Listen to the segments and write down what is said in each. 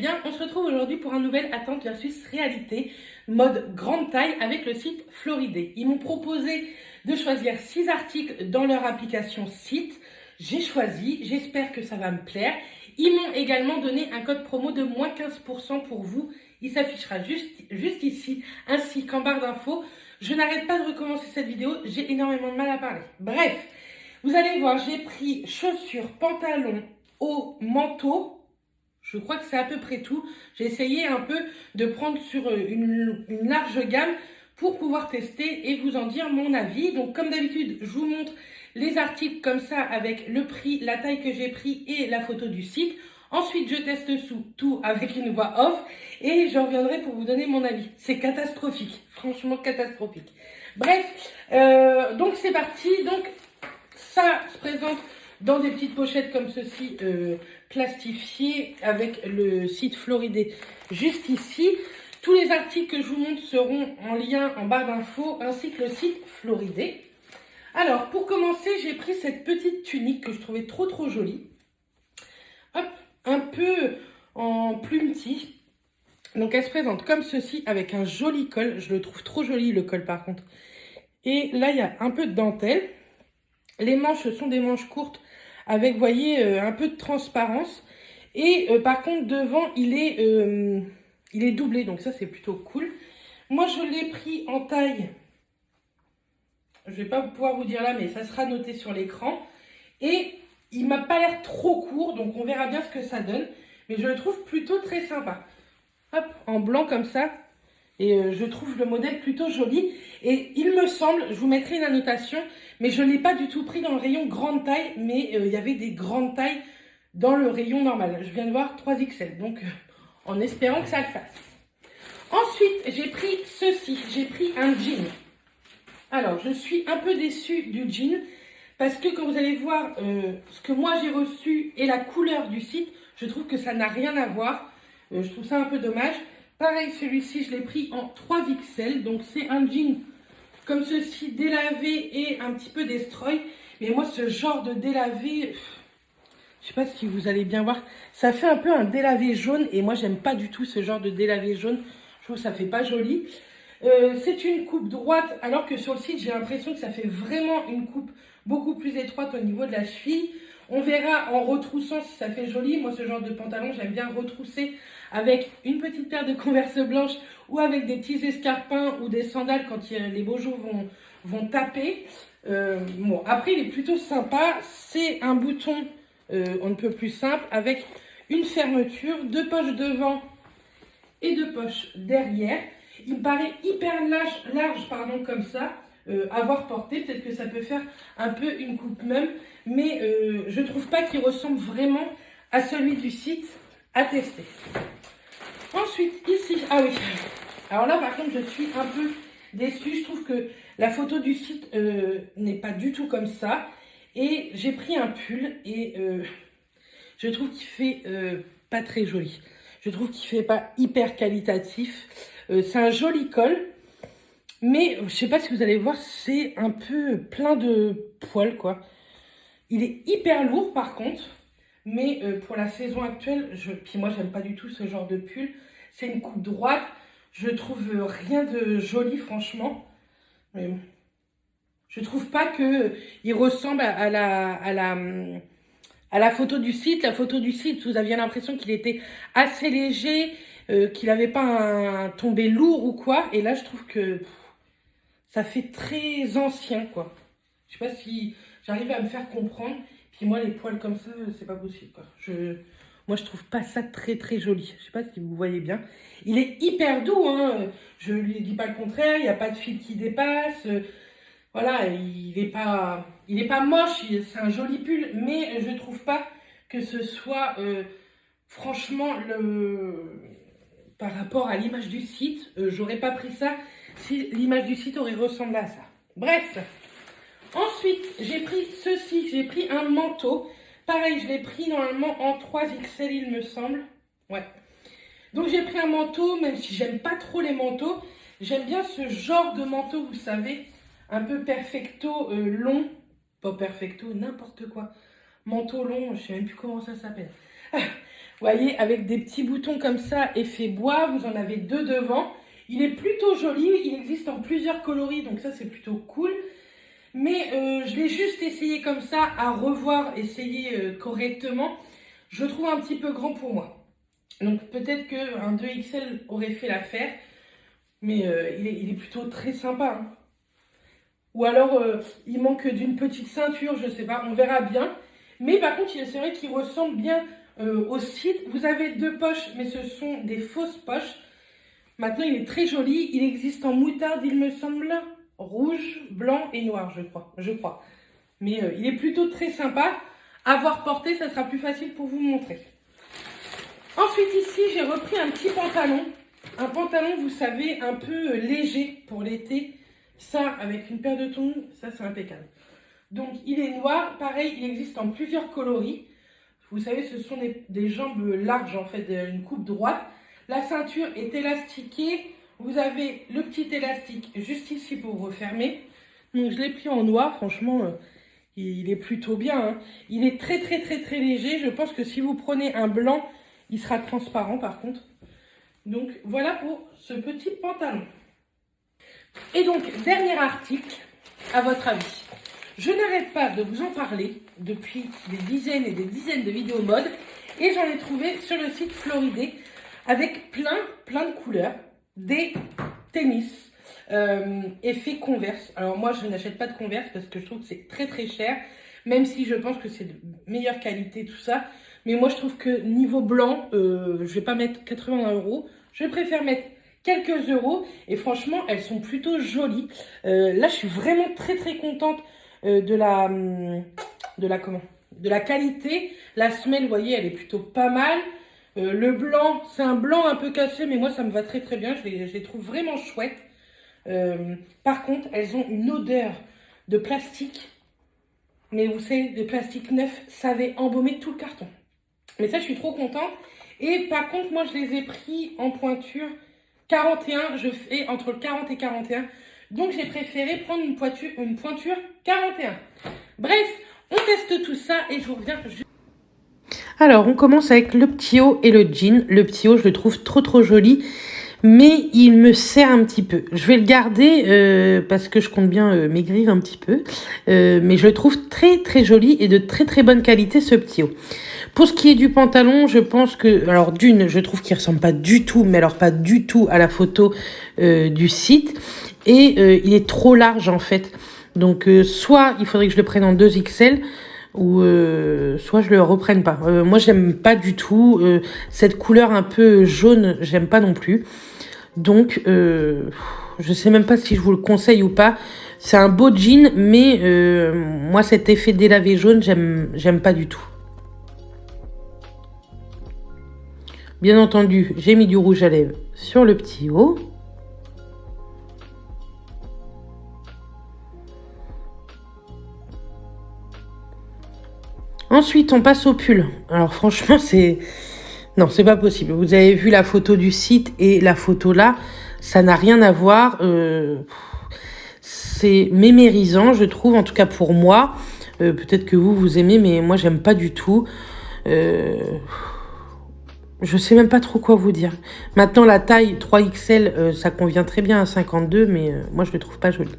bien, on se retrouve aujourd'hui pour un nouvel attente versus réalité, mode grande taille avec le site Floridé. Ils m'ont proposé de choisir 6 articles dans leur application site. J'ai choisi, j'espère que ça va me plaire. Ils m'ont également donné un code promo de moins 15% pour vous. Il s'affichera juste ici, ainsi qu'en barre d'infos. Je n'arrête pas de recommencer cette vidéo, j'ai énormément de mal à parler. Bref, vous allez voir, j'ai pris chaussures, pantalons, haut, manteau. Je crois que c'est à peu près tout. J'ai essayé un peu de prendre sur une large gamme pour pouvoir tester et vous en dire mon avis. Donc comme d'habitude, je vous montre les articles comme ça avec le prix, la taille que j'ai pris et la photo du site. Ensuite, je teste tout avec une voix off et je reviendrai pour vous donner mon avis. C'est catastrophique, franchement catastrophique. Bref, donc c'est parti. Donc ça se présente dans des petites pochettes comme ceci, plastifiées avec le site Floridé juste ici. Tous les articles que je vous montre seront en lien en barre d'infos ainsi que le site Floridé. Alors, pour commencer, j'ai pris cette petite tunique que je trouvais trop jolie. Hop, un peu en plumetis. Donc, elle se présente comme ceci avec un joli col. Je le trouve trop joli, le col, par contre. Et là, il y a un peu de dentelle. Les manches sont des manches courtes avec, vous voyez, un peu de transparence. Et par contre, devant, il est doublé. Donc ça, c'est plutôt cool. Moi, je l'ai pris en taille. Je ne vais pas pouvoir vous dire là, mais ça sera noté sur l'écran. Et il m'a pas l'air trop court. Donc, on verra bien ce que ça donne. Mais je le trouve plutôt très sympa. Hop, en blanc comme ça. Et je trouve le modèle plutôt joli. Et il me semble, je vous mettrai une annotation, mais je ne l'ai pas du tout pris dans le rayon grande taille, mais il y avait des grandes tailles dans le rayon normal. Je viens de voir 3XL, donc en espérant que ça le fasse. Ensuite, j'ai pris ceci, j'ai pris un jean. Alors, je suis un peu déçue du jean, parce que quand vous allez voir ce que moi j'ai reçu et la couleur du site, je trouve que ça n'a rien à voir. Je trouve ça un peu dommage. Pareil, celui-ci, je l'ai pris en 3XL. Donc, c'est un jean comme ceci, délavé et un petit peu destroy. Mais moi, ce genre de délavé, je sais pas si vous allez bien voir, ça fait un peu un délavé jaune. Et moi, j'aime pas du tout ce genre de délavé jaune. Je trouve que ça fait pas joli. C'est une coupe droite, alors que sur le site, j'ai l'impression que ça fait vraiment une coupe beaucoup plus étroite au niveau de la cheville. On verra en retroussant si ça fait joli. Moi, ce genre de pantalon, j'aime bien retrousser avec une petite paire de Converse blanches ou avec des petits escarpins ou des sandales quand les beaux jours vont taper. Bon, après, il est plutôt sympa. C'est un bouton, on ne peut plus simple, avec une fermeture, 2 poches devant et 2 poches derrière. Il me paraît hyper large comme ça. Avoir porté, peut-être que ça peut faire un peu une coupe même, mais je trouve pas qu'il ressemble vraiment à celui du site, à tester. Ensuite, ici, ah oui, alors là par contre je suis un peu déçue, je trouve que la photo du site n'est pas du tout comme ça, et j'ai pris un pull et je trouve qu'il fait pas très joli, je trouve qu'il fait pas hyper qualitatif, c'est un joli col. Mais je sais pas si vous allez voir, c'est un peu plein de poils, quoi. Il est hyper lourd, par contre. Mais pour la saison actuelle, puis moi, j'aime pas du tout ce genre de pull. C'est une coupe droite. Je trouve rien de joli, franchement. Mais je trouve pas qu'il ressemble à la photo du site. La photo du site, vous aviez l'impression qu'il était assez léger, qu'il n'avait pas un tombé lourd ou quoi. Et là, je trouve que ça fait très ancien, quoi. Je sais pas si j'arrive à me faire comprendre. Puis moi, les poils comme ça, c'est pas possible, quoi. Moi, je trouve pas ça très joli. Je sais pas si vous voyez bien. Il est hyper doux, hein. Je lui dis pas le contraire. Il n'y a pas de fil qui dépasse. Voilà, il est pas moche. C'est un joli pull. Mais je trouve pas que ce soit, franchement, par rapport à l'image du site, j'aurais pas pris ça si l'image du site aurait ressemblé à ça. Bref, ensuite, j'ai pris ceci, j'ai pris un manteau. Pareil, je l'ai pris normalement en 3XL, il me semble. Ouais. Donc, j'ai pris un manteau, même si j'aime pas trop les manteaux. J'aime bien ce genre de manteau, vous savez, un peu perfecto long. Pas perfecto, n'importe quoi. Manteau long, je sais même plus comment ça s'appelle. voyez, avec des petits boutons comme ça, effet bois, vous en avez 2 devant. Il est plutôt joli, il existe en plusieurs coloris, donc ça c'est plutôt cool. Mais je l'ai juste essayé comme ça, à revoir, essayer correctement. Je le trouve un petit peu grand pour moi. Donc peut-être qu'un 2XL aurait fait l'affaire, mais il est plutôt très sympa. Hein. Ou alors il manque d'une petite ceinture, je sais pas, on verra bien. Mais par contre, c'est vrai qu'il ressemble bien au site. Vous avez 2 poches, mais ce sont des fausses poches. Maintenant, il est très joli. Il existe en moutarde, il me semble, rouge, blanc et noir, je crois. Mais il est plutôt très sympa. À voir porter, ça sera plus facile pour vous montrer. Ensuite, ici, j'ai repris un petit pantalon. Un pantalon, vous savez, un peu léger pour l'été. Ça, avec une paire de tongs, ça, c'est impeccable. Donc, il est noir. Pareil, il existe en plusieurs coloris. Vous savez, ce sont des jambes larges, en fait, une coupe droite. La ceinture est élastiquée. Vous avez le petit élastique juste ici pour refermer. Donc, je l'ai pris en noir. Franchement, il est plutôt bien. Hein. Il est très, très, très, très léger. Je pense que si vous prenez un blanc, il sera transparent, par contre. Donc, voilà pour ce petit pantalon. Et donc, dernier article, à votre avis. Je n'arrête pas de vous en parler depuis des dizaines et des dizaines de vidéos mode. Et j'en ai trouvé sur le site Floridé avec plein de couleurs. Des tennis effet Converse. Alors moi, je n'achète pas de Converse parce que je trouve que c'est très très cher. Même si je pense que c'est de meilleure qualité, tout ça. Mais moi, je trouve que niveau blanc, je vais pas mettre 80 €. Je préfère mettre quelques euros. Et franchement, elles sont plutôt jolies. Là, je suis vraiment très très contente de la qualité. La semelle, vous voyez, elle est plutôt pas mal. Le blanc, c'est un blanc un peu cassé, mais moi, ça me va très très bien. Je les trouve vraiment chouettes. Par contre, elles ont une odeur de plastique. Mais vous savez, de plastique neuf, ça avait embaumé tout le carton. Mais ça, je suis trop contente. Et par contre, moi, je les ai pris en pointure 41. Je fais entre 40 et 41. Donc, j'ai préféré prendre une pointure 41. Bref, on teste tout ça et je vous reviens juste. Alors, on commence avec le petit haut et le jean. Le petit haut, je le trouve trop joli. Mais il me sert un petit peu. Je vais le garder parce que je compte bien maigrir un petit peu. Mais je le trouve très joli et de très bonne qualité, ce petit haut. Pour ce qui est du pantalon, je pense que... Alors d'une, je trouve qu'il ressemble pas du tout, mais alors pas du tout à la photo du site. Et il est trop large en fait. Donc soit il faudrait que je le prenne en 2XL, ou soit je le reprenne pas. Moi, j'aime pas du tout. Cette couleur un peu jaune, j'aime pas non plus. Donc, je sais même pas si je vous le conseille ou pas. C'est un beau jean, mais moi, cet effet délavé jaune, j'aime pas du tout. Bien entendu, j'ai mis du rouge à lèvres sur le petit haut. Ensuite, on passe au pull. Alors franchement, non, c'est pas possible. Vous avez vu la photo du site et la photo là, ça n'a rien à voir. C'est mémérisant, je trouve, en tout cas pour moi. Peut-être que vous aimez, mais moi, j'aime pas du tout. Je sais même pas trop quoi vous dire. Maintenant, la taille 3XL, ça convient très bien à 52, mais moi, je le trouve pas joli.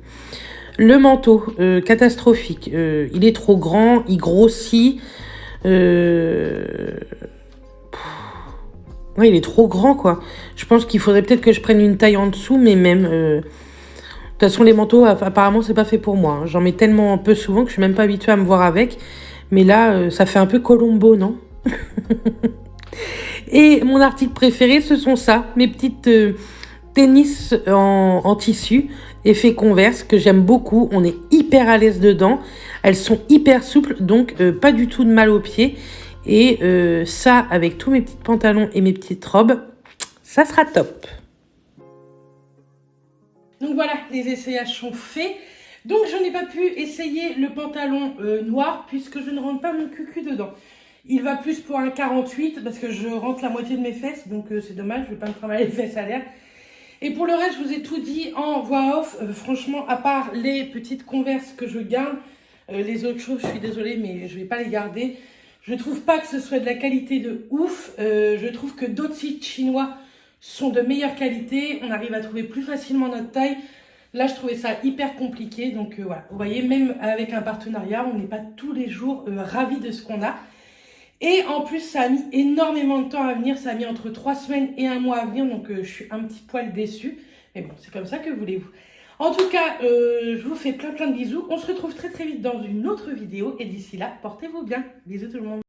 Le manteau, catastrophique. Il est trop grand, il grossit. Ouais, il est trop grand, quoi. Je pense qu'il faudrait peut-être que je prenne une taille en dessous, mais même... De toute façon, les manteaux, apparemment, c'est pas fait pour moi. Hein. J'en mets tellement peu souvent que je suis même pas habituée à me voir avec. Mais là, ça fait un peu Colombo, non? Et mon article préféré, ce sont ça. Mes petites tennis en tissu, effet Converse, que j'aime beaucoup. On est hyper à l'aise dedans. Elles sont hyper souples, donc pas du tout de mal aux pieds. Et ça, avec tous mes petits pantalons et mes petites robes, ça sera top. Donc voilà, les essayages sont faits. Donc je n'ai pas pu essayer le pantalon noir puisque je ne rentre pas mon cucu dedans. Il va plus pour un 48 parce que je rentre la moitié de mes fesses. Donc c'est dommage, je ne vais pas me travailler les fesses à l'air. Et pour le reste, je vous ai tout dit en voix off. Franchement, à part les petites Converse que je garde, les autres choses, je suis désolée, mais je ne vais pas les garder. Je trouve pas que ce soit de la qualité de ouf. Je trouve que d'autres sites chinois sont de meilleure qualité. On arrive à trouver plus facilement notre taille. Là, je trouvais ça hyper compliqué. Donc voilà, vous voyez, même avec un partenariat, on n'est pas tous les jours ravis de ce qu'on a. Et en plus, ça a mis énormément de temps à venir. Ça a mis entre 3 semaines et 1 mois à venir. Donc je suis un petit poil déçue. Mais bon, c'est comme ça, que voulez-vous. En tout cas, je vous fais plein de bisous. On se retrouve très vite dans une autre vidéo. Et d'ici là, portez-vous bien. Bisous tout le monde.